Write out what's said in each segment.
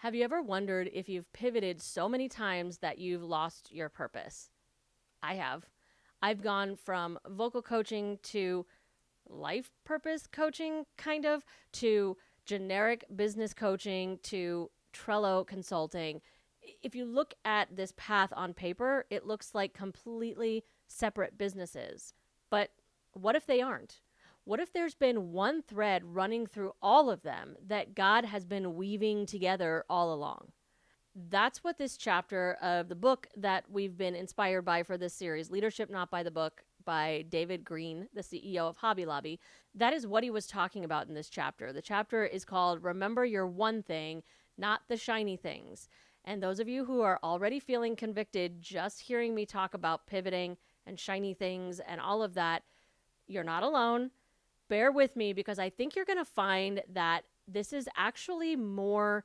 Have you ever wondered if you've pivoted so many times that you've lost your purpose? I have. I've gone from vocal coaching to life purpose coaching, kind of, to generic business coaching to Trello consulting. If you look at this path on paper, it looks like completely separate businesses. But what if they aren't? What if there's been one thread running through all of them that God has been weaving together all along? That's what this chapter of the book that we've been inspired by for this series, Leadership Not by the Book, by David Green, the CEO of Hobby Lobby, that is what he was talking about in this chapter. The chapter is called Remember Your One Thing, Not the Shiny Things. And those of you who are already feeling convicted just hearing me talk about pivoting and shiny things and all of that, you're not alone. Bear with me because I think you're going to find that this is actually more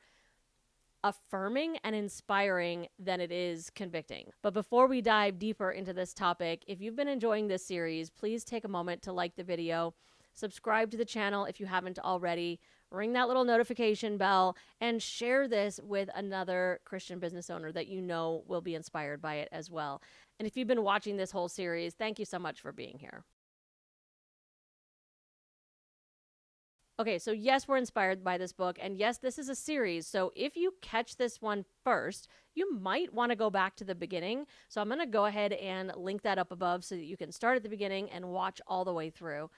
affirming and inspiring than it is convicting. But before we dive deeper into this topic, if you've been enjoying this series, please take a moment to like the video, subscribe to the channel if you haven't already, ring that little notification bell, and share this with another Christian business owner that you know will be inspired by it as well. And if you've been watching this whole series, thank you so much for being here. Okay, so yes, we're inspired by this book, and yes, this is a series. So if you catch this one first, you might want to go back to the beginning. So I'm going to go ahead and link that up above so that you can start at the beginning and watch all the way through.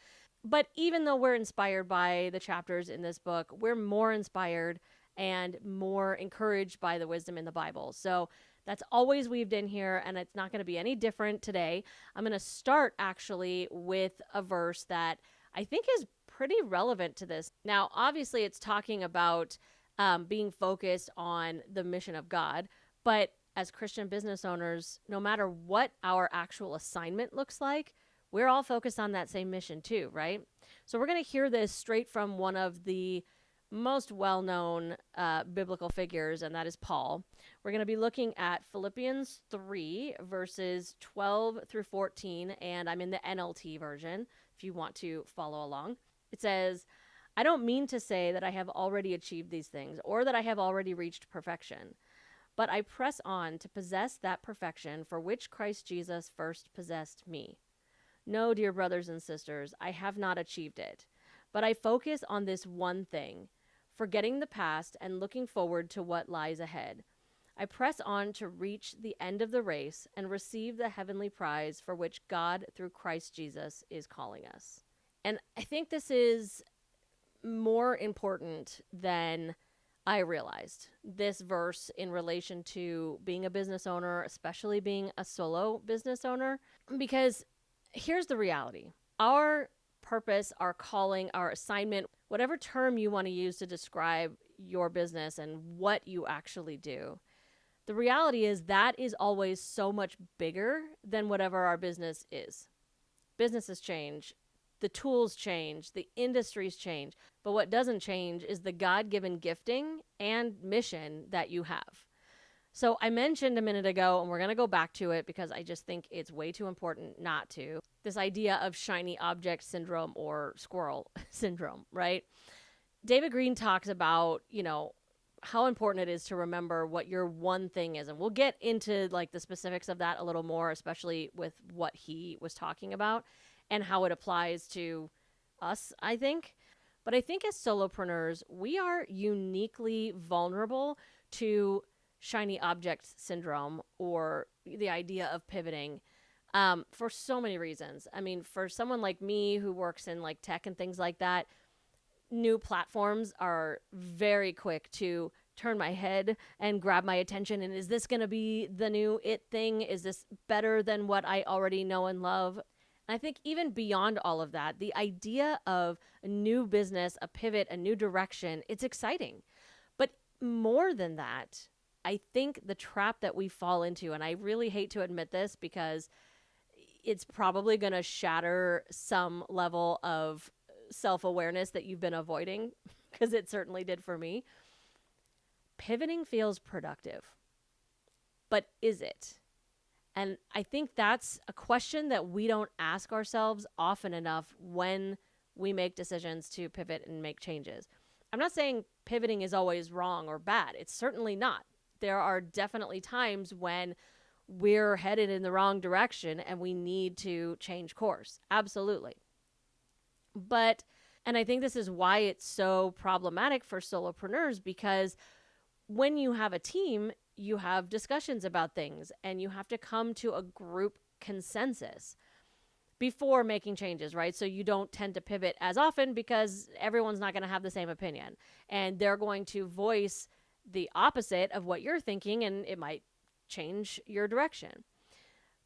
But even though we're inspired by the chapters in this book, we're more inspired and more encouraged by the wisdom in the Bible. So that's always weaved in here, and it's not going to be any different today. I'm going to start actually with a verse that I think is pretty relevant to this. Now, obviously, it's talking about being focused on the mission of God, but as Christian business owners, no matter what our actual assignment looks like, we're all focused on that same mission too, right? So we're going to hear this straight from one of the most well-known biblical figures, and that is Paul. We're going to be looking at Philippians 3, verses 12 through 14, and I'm in the NLT version if you want to follow along. It says, I don't mean to say that I have already achieved these things or that I have already reached perfection, but I press on to possess that perfection for which Christ Jesus first possessed me. No, dear brothers and sisters, I have not achieved it, but I focus on this one thing, forgetting the past and looking forward to what lies ahead. I press on to reach the end of the race and receive the heavenly prize for which God, through Christ Jesus, is calling us. And I think this is more important than I realized, this verse in relation to being a business owner, especially being a solo business owner, because here's the reality. Our purpose, our calling, our assignment, whatever term you want to use to describe your business and what you actually do, the reality is that is always so much bigger than whatever our business is. Businesses change. The tools change, the industries change, but what doesn't change is the God-given gifting and mission that you have. So I mentioned a minute ago, and we're going to go back to it because I just think it's way too important not to, this idea of shiny object syndrome or squirrel syndrome, right? David Green talks about, how important it is to remember what your one thing is. And we'll get into like the specifics of that a little more, especially with what he was talking about and how it applies to us, I think. But I think as solopreneurs, we are uniquely vulnerable to shiny object syndrome or the idea of pivoting for so many reasons. I mean, for someone like me who works in like tech and things like that, new platforms are very quick to turn my head and grab my attention. And is this going to be the new it thing? Is this better than what I already know and love? And I think even beyond all of that, the idea of a new business, a pivot, a new direction, it's exciting. But more than that, I think the trap that we fall into, and I really hate to admit this because it's probably going to shatter some level of self-awareness that you've been avoiding, because it certainly did for me. Pivoting feels productive, but is it? And I think that's a question that we don't ask ourselves often enough when we make decisions to pivot and make changes. I'm not saying pivoting is always wrong or bad. It's certainly not. There are definitely times when we're headed in the wrong direction and we need to change course. Absolutely. But, and I think this is why it's so problematic for solopreneurs, because when you have a team, you have discussions about things and you have to come to a group consensus before making changes, right? So you don't tend to pivot as often because everyone's not going to have the same opinion and they're going to voice the opposite of what you're thinking, and it might change your direction.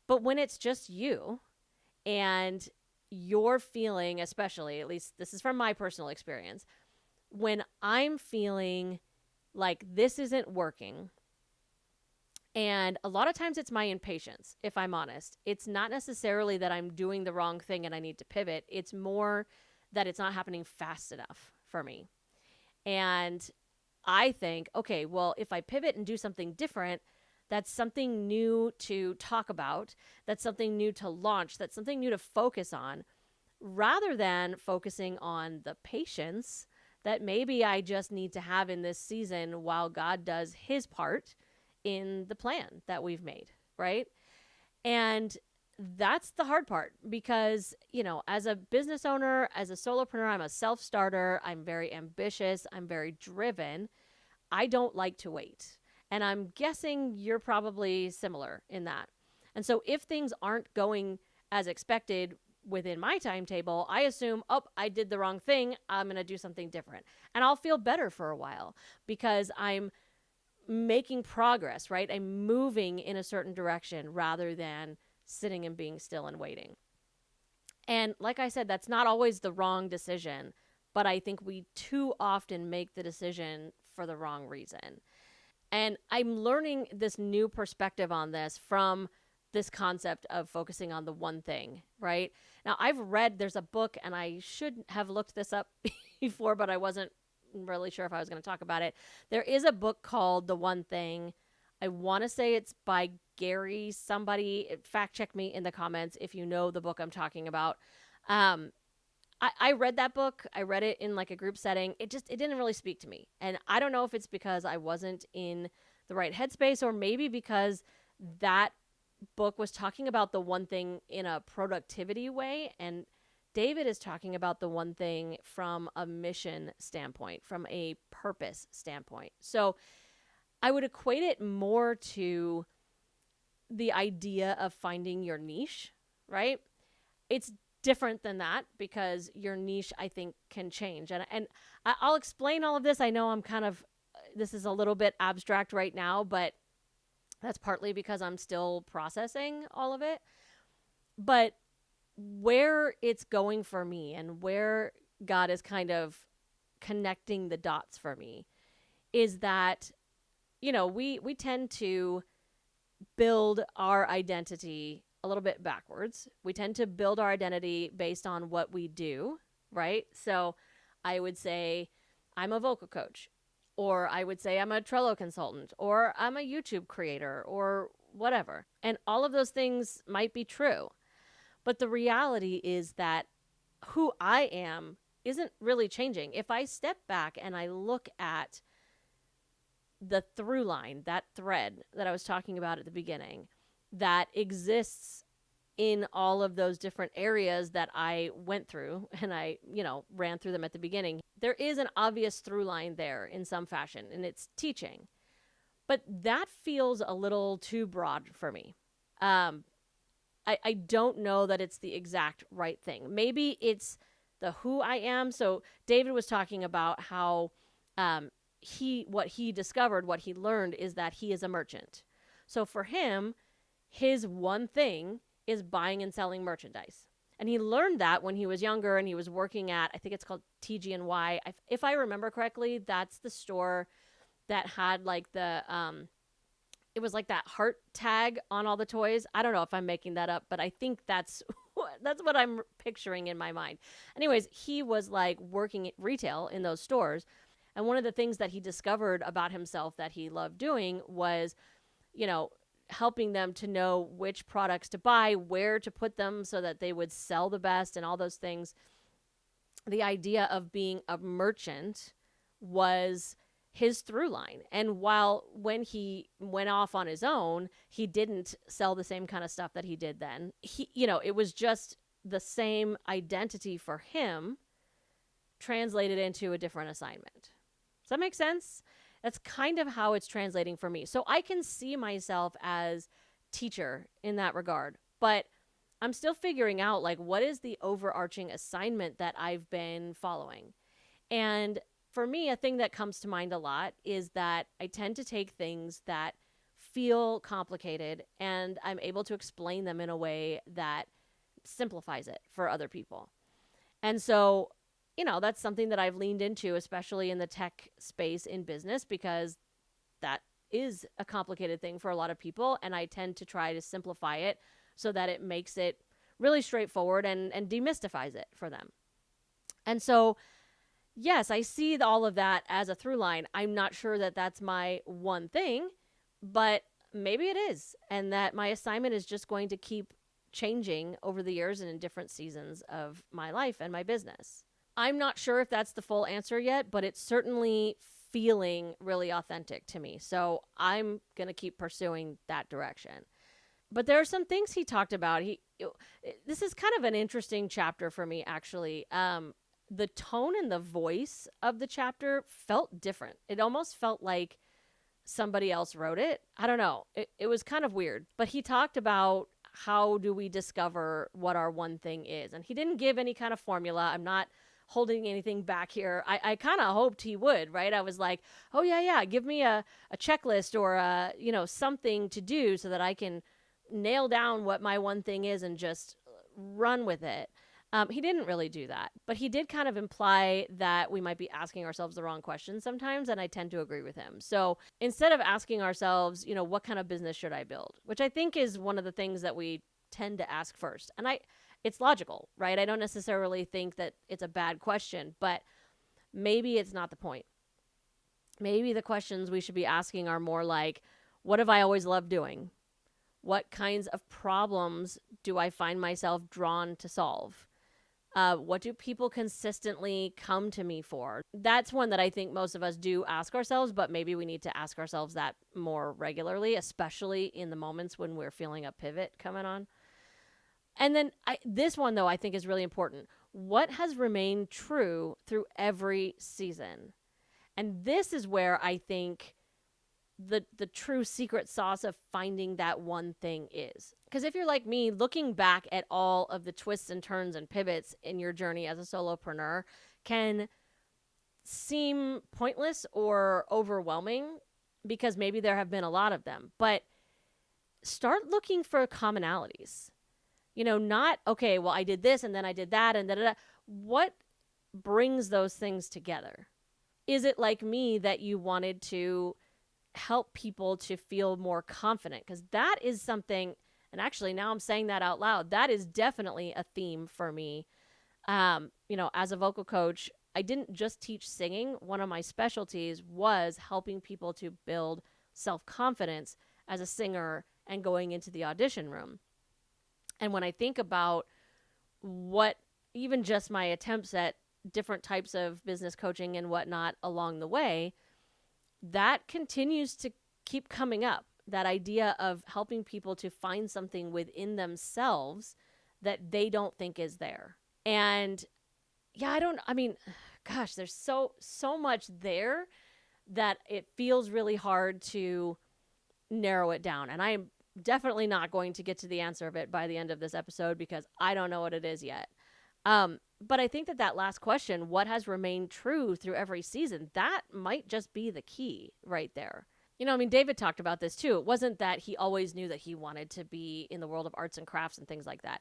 But when it's just you and you're feeling, especially, at least this is from my personal experience, when I'm feeling like this isn't working, and a lot of times it's my impatience, if I'm honest. It's not necessarily that I'm doing the wrong thing and I need to pivot. It's more that it's not happening fast enough for me. And I think, okay, well, if I pivot and do something different, that's something new to talk about. That's something new to launch. That's something new to focus on, rather than focusing on the patience that maybe I just need to have in this season while God does his part in the plan that we've made, right? And that's the hard part because, you know, as a business owner, as a solopreneur, I'm a self-starter. I'm very ambitious. I'm very driven. I don't like to wait. And I'm guessing you're probably similar in that. And so if things aren't going as expected within my timetable, I assume, oh, I did the wrong thing. I'm going to do something different. And I'll feel better for a while because I'm making progress, right? I'm moving in a certain direction rather than sitting and being still and waiting. And like I said, that's not always the wrong decision, but I think we too often make the decision for the wrong reason. And I'm learning this new perspective on this from this concept of focusing on the one thing, right? Now, I've read, there's a book, and I should have looked this up before, but I wasn't really sure if I was going to talk about it. There is a book called The One Thing. I want to say it's by Gary somebody. Fact check me in the comments if you know the book I'm talking about. I read that book. I read it in like a group setting. It didn't really speak to me. And I don't know if it's because I wasn't in the right headspace, or maybe because that book was talking about the one thing in a productivity way. And David is talking about the one thing from a mission standpoint, from a purpose standpoint. So I would equate it more to the idea of finding your niche, right? It's different than that because your niche, I think, can change. And I'll explain all of this. I know this is a little bit abstract right now, but that's partly because I'm still processing all of it. But where it's going for me and where God is kind of connecting the dots for me is that, you know, we tend to build our identity a little bit backwards. We tend to build our identity based on what we do, right? So I would say I'm a vocal coach, or I would say I'm a Trello consultant, or I'm a YouTube creator, or whatever. And all of those things might be true. But the reality is that who I am isn't really changing. If I step back and I look at the through line, that thread that I was talking about at the beginning, that exists in all of those different areas that I went through, and I, ran through them at the beginning, there is an obvious through line there in some fashion, and it's teaching. But that feels a little too broad for me. I don't know that it's the exact right thing. Maybe it's the who I am. So David was talking about how what he discovered, what he learned is that he is a merchant. So for him, his one thing is buying and selling merchandise. And he learned that when he was younger and he was working at, I think it's called TG&Y. If I remember correctly, that's the store that had like it was like that heart tag on all the toys. I don't know if I'm making that up, but I think that's what I'm picturing in my mind. Anyways, he was like working at retail in those stores. And one of the things that he discovered about himself that he loved doing was, helping them to know which products to buy, where to put them so that they would sell the best and all those things. The idea of being a merchant was his through line. And while when he went off on his own, he didn't sell the same kind of stuff that he did then. It was just the same identity for him translated into a different assignment. Does that make sense? That's kind of how it's translating for me. So I can see myself as teacher in that regard, but I'm still figuring out like what is the overarching assignment that I've been following. And for me, a thing that comes to mind a lot is that I tend to take things that feel complicated and I'm able to explain them in a way that simplifies it for other people. And so, that's something that I've leaned into, especially in the tech space in business, because that is a complicated thing for a lot of people. And I tend to try to simplify it so that it makes it really straightforward and demystifies it for them. And so, yes, I see all of that as a through line. I'm not sure that that's my one thing, but maybe it is. And that my assignment is just going to keep changing over the years and in different seasons of my life and my business. I'm not sure if that's the full answer yet, but it's certainly feeling really authentic to me. So I'm going to keep pursuing that direction. But there are some things he talked about. This is kind of an interesting chapter for me, actually. The tone and the voice of the chapter felt different. It almost felt like somebody else wrote it. I don't know. It was kind of weird. But he talked about how do we discover what our one thing is. And he didn't give any kind of formula. I'm not holding anything back here. I kind of hoped he would, right? I was like, oh, yeah, give me a checklist or, something to do so that I can nail down what my one thing is and just run with it. He didn't really do that, but he did kind of imply that we might be asking ourselves the wrong questions sometimes, and I tend to agree with him. So instead of asking ourselves, what kind of business should I build, which I think is one of the things that we tend to ask first, and it's logical, right? I don't necessarily think that it's a bad question, but maybe it's not the point. Maybe the questions we should be asking are more like, what have I always loved doing? What kinds of problems do I find myself drawn to solve? What do people consistently come to me for? That's one that I think most of us do ask ourselves, but maybe we need to ask ourselves that more regularly, especially in the moments when we're feeling a pivot coming on. And then this one, though, I think is really important. What has remained true through every season? And this is where I think the true secret sauce of finding that one thing is. Because if you're like me, looking back at all of the twists and turns and pivots in your journey as a solopreneur can seem pointless or overwhelming because maybe there have been a lot of them. But start looking for commonalities. Not, okay, well, I did this and then I did that and da-da-da. What brings those things together? Is it like me that you wanted to help people to feel more confident? Because that is something, and actually now I'm saying that out loud, that is definitely a theme for me. As a vocal coach, I didn't just teach singing. One of my specialties was helping people to build self-confidence as a singer and going into the audition room. And when I think about what even just my attempts at different types of business coaching and whatnot along the way, that continues to keep coming up. That idea of helping people to find something within themselves that they don't think is there. And there's so much there that it feels really hard to narrow it down. And I'm definitely not going to get to the answer of it by the end of this episode because I don't know what it is yet. But I think that last question, what has remained true through every season, that might just be the key right there. David talked about this too. It wasn't that he always knew that he wanted to be in the world of arts and crafts and things like that.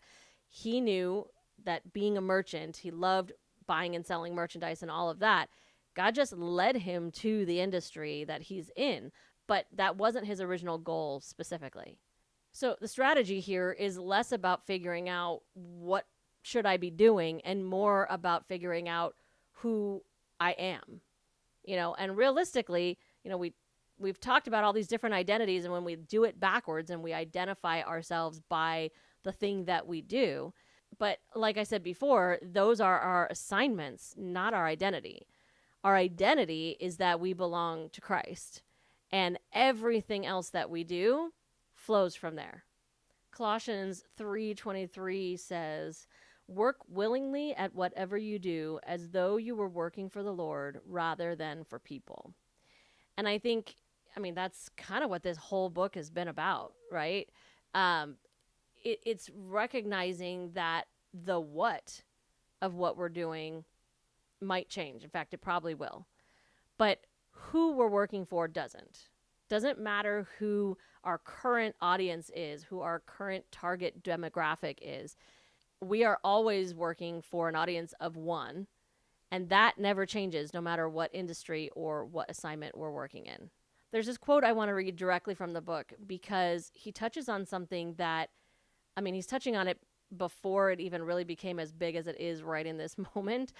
He knew that being a merchant, he loved buying and selling merchandise and all of that. God just led him to the industry that he's in, but that wasn't his original goal specifically. So the strategy here is less about figuring out what should I be doing and more about figuring out who I am, and realistically, we've talked about all these different identities, and when we do it backwards and we identify ourselves by the thing that we do, but like I said before, those are our assignments, not our identity. Our identity is that we belong to Christ, and everything else that we do flows from there. Colossians 3:23 says, "Work willingly at whatever you do as though you were working for the Lord rather than for people." And that's kind of what this whole book has been about, right? It's recognizing that the what of what we're doing might change. In fact, it probably will. But who we're working for doesn't. Doesn't matter who our current audience is, who our current target demographic is. We are always working for an audience of one, and that never changes no matter what industry or what assignment we're working in. There's this quote I want to read directly from the book because he touches on something that, he's touching on it before it even really became as big as it is right in this moment.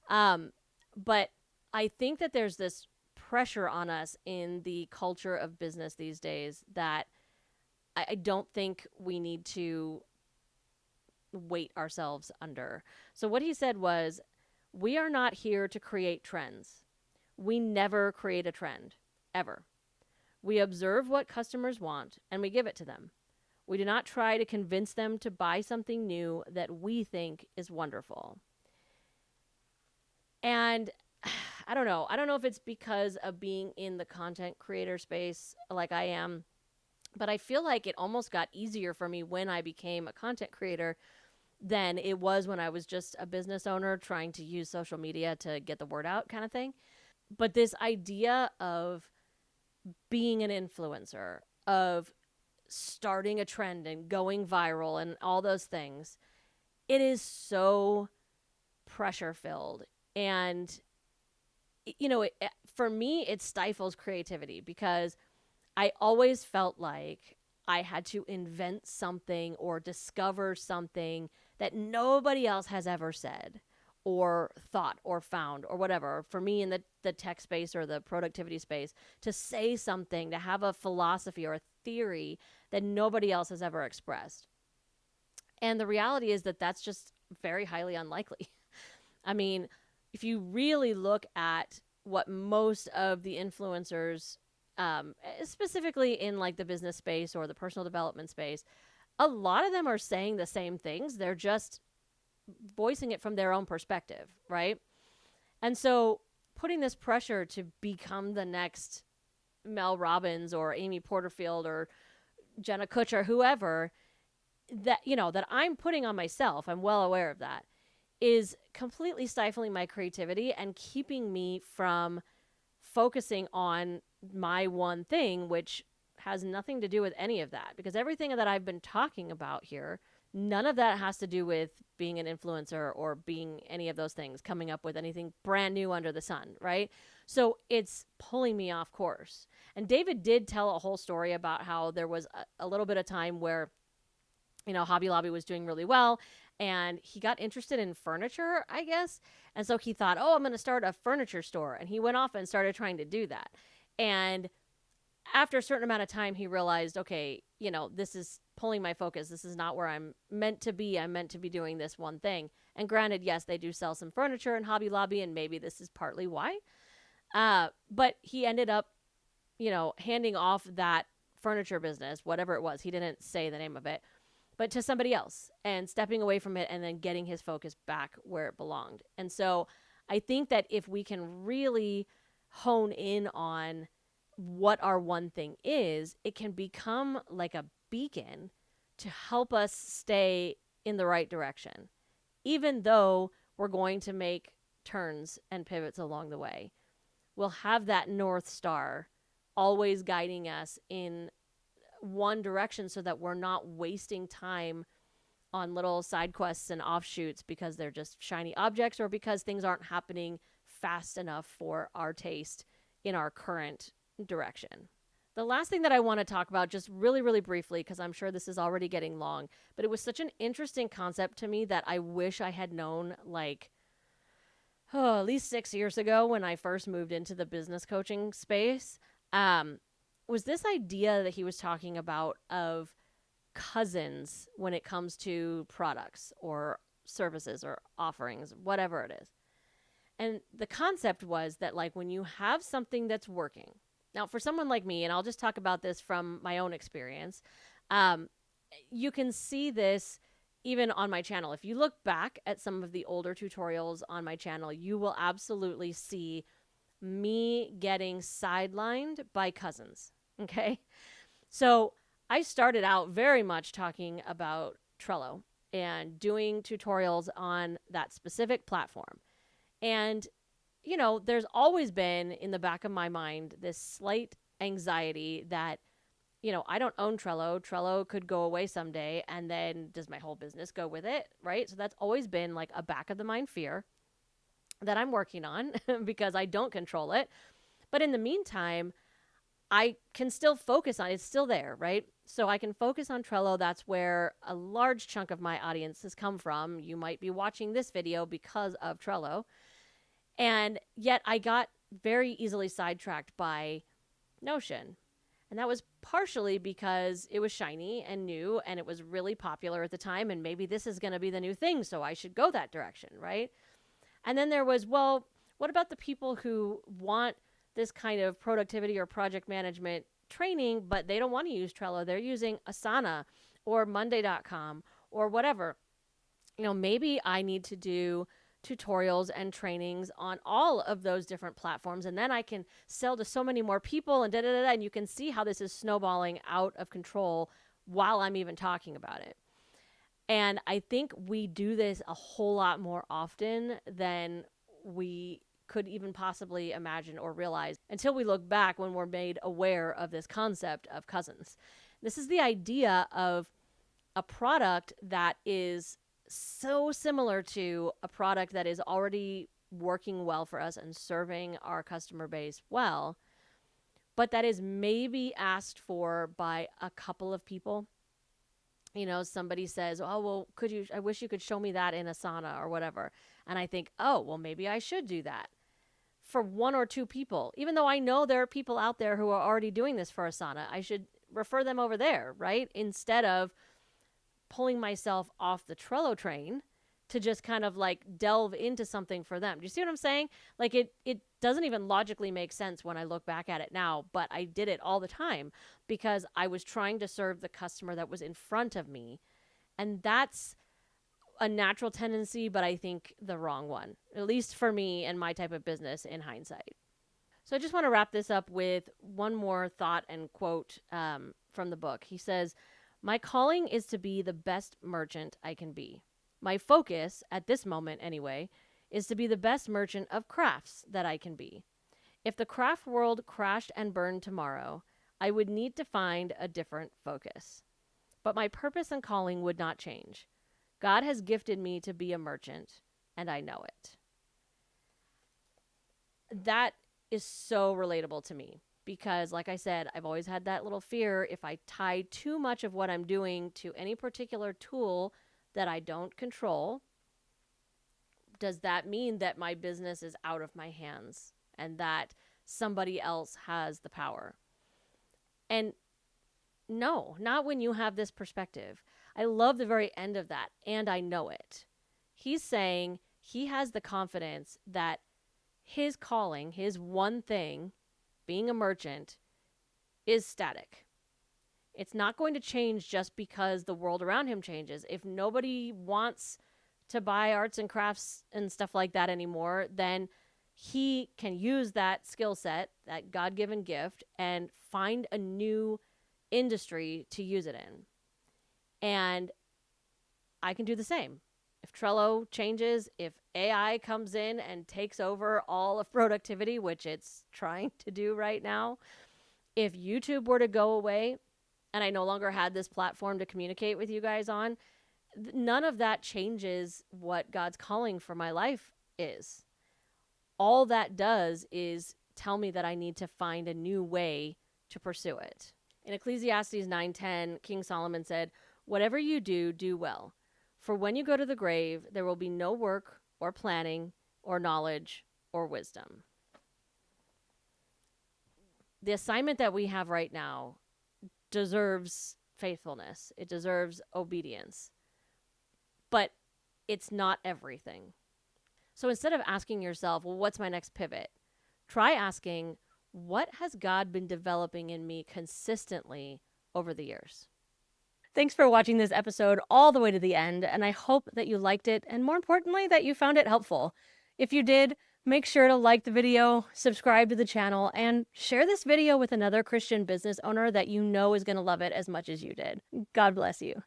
But I think that there's this pressure on us in the culture of business these days that I don't think we need to weight ourselves under. So what he said was, "We are not here to create trends. We never create a trend, ever. We observe what customers want and we give it to them. We do not try to convince them to buy something new that we think is wonderful." And I don't know. I don't know if it's because of being in the content creator space like I am, but I feel like it almost got easier for me when I became a content creator than it was when I was just a business owner trying to use social media to get the word out kind of thing. But this idea of being an influencer, of starting a trend and going viral and all those things, it is so pressure filled. And, for me, it stifles creativity because I always felt like I had to invent something or discover something that nobody else has ever said or thought or found or whatever. For me in the tech space or the productivity space, to say something, to have a philosophy or a theory that nobody else has ever expressed. And the reality is that that's just very highly unlikely. If you really look at what most of the influencers, specifically in like the business space or the personal development space, a lot of them are saying the same things. They're just voicing it from their own perspective, right? And so putting this pressure to become the next Mel Robbins or Amy Porterfield or Jenna Kutcher, whoever, that I'm putting on myself, I'm well aware of that, is completely stifling my creativity and keeping me from focusing on my one thing, which has nothing to do with any of that. Because everything that I've been talking about here, none of that has to do with being an influencer or being any of those things, coming up with anything brand new under the sun, right? So it's pulling me off course. And David did tell a whole story about how there was a little bit of time where, Hobby Lobby was doing really well and he got interested in furniture, I guess. And so he thought, I'm going to start a furniture store. And he went off and started trying to do that. And after a certain amount of time, he realized, okay, this is pulling my focus. This is not where I'm meant to be. I'm meant to be doing this one thing. And granted, yes, they do sell some furniture in Hobby Lobby, and maybe this is partly why. But he ended up, handing off that furniture business, whatever it was. He didn't say the name of it, but to somebody else and stepping away from it and then getting his focus back where it belonged. And so I think that if we can really hone in on what our one thing is, it can become like a beacon to help us stay in the right direction, even though we're going to make turns and pivots along the way. We'll have that North Star always guiding us in one direction so that we're not wasting time on little side quests and offshoots because they're just shiny objects or because things aren't happening fast enough for our taste in our current direction. The last thing that I want to talk about just really, really briefly, because I'm sure this is already getting long, but it was such an interesting concept to me that I wish I had known at least 6 years ago when I first moved into the business coaching space. Was this idea that he was talking about of cousins when it comes to products or services or offerings, whatever it is. And the concept was that, like, when you have something that's working, now for someone like me, and I'll just talk about this from my own experience, you can see this even on my channel. If you look back at some of the older tutorials on my channel, you will absolutely see me getting sidelined by cousins. Okay. So I started out very much talking about Trello and doing tutorials on that specific platform. And, you know, there's always been in the back of my mind this slight anxiety that, you know, I don't own Trello. Trello could go away someday. And then does my whole business go with it? Right. So that's always been like a back of the mind fear that I'm working on because I don't control it. But in the meantime, I can still focus on it. It's still there, right? So I can focus on Trello. That's where a large chunk of my audience has come from. You might be watching this video because of Trello. And yet I got very easily sidetracked by Notion. And that was partially because it was shiny and new and it was really popular at the time. And maybe this is going to be the new thing. So I should go that direction, right? And then there was, well, what about the people who want this kind of productivity or project management training, but they don't want to use Trello? They're using Asana or Monday.com or whatever. You know, maybe I need to do tutorials and trainings on all of those different platforms, and then I can sell to so many more people and da-da-da-da. And you can see how this is snowballing out of control while I'm even talking about it. And I think we do this a whole lot more often than we could even possibly imagine or realize until we look back when we're made aware of this concept of cousins. This is the idea of a product that is so similar to a product that is already working well for us and serving our customer base well, but that is maybe asked for by a couple of people. You know, somebody says, oh, well, I wish you could show me that in Asana or whatever. And I think, oh, well, maybe I should do that for one or two people. Even though I know there are people out there who are already doing this for Asana, I should refer them over there, right? Instead of pulling myself off the Trello train to just kind of like delve into something for them. Do you see what I'm saying? Like it doesn't even logically make sense when I look back at it now, but I did it all the time because I was trying to serve the customer that was in front of me. And that's a natural tendency, but I think the wrong one, at least for me and my type of business in hindsight. So I just want to wrap this up with one more thought and quote from the book. He says, "My calling is to be the best merchant I can be. My focus, at this moment anyway, is to be the best merchant of crafts that I can be. If the craft world crashed and burned tomorrow, I would need to find a different focus. But my purpose and calling would not change. God has gifted me to be a merchant, and I know it." That is so relatable to me because, like I said, I've always had that little fear. If I tie too much of what I'm doing to any particular tool that I don't control, does that mean that my business is out of my hands and that somebody else has the power? And no, not when you have this perspective. I love the very end of that, and I know it. He's saying he has the confidence that his calling, his one thing, being a merchant, is static. It's not going to change just because the world around him changes. If nobody wants to buy arts and crafts and stuff like that anymore, then he can use that skill set, that God-given gift, and find a new industry to use it in. And I can do the same. If Trello changes, if AI comes in and takes over all of productivity, which it's trying to do right now, if YouTube were to go away and I no longer had this platform to communicate with you guys on, none of that changes what God's calling for my life is. All that does is tell me that I need to find a new way to pursue it. In Ecclesiastes 9:10, King Solomon said, "Whatever you do, do well. For when you go to the grave, there will be no work or planning or knowledge or wisdom." The assignment that we have right now deserves faithfulness. It deserves obedience. But it's not everything. So instead of asking yourself, well, what's my next pivot? Try asking, what has God been developing in me consistently over the years? Thanks for watching this episode all the way to the end, and I hope that you liked it, and more importantly, that you found it helpful. If you did, make sure to like the video, subscribe to the channel, and share this video with another Christian business owner that you know is going to love it as much as you did. God bless you.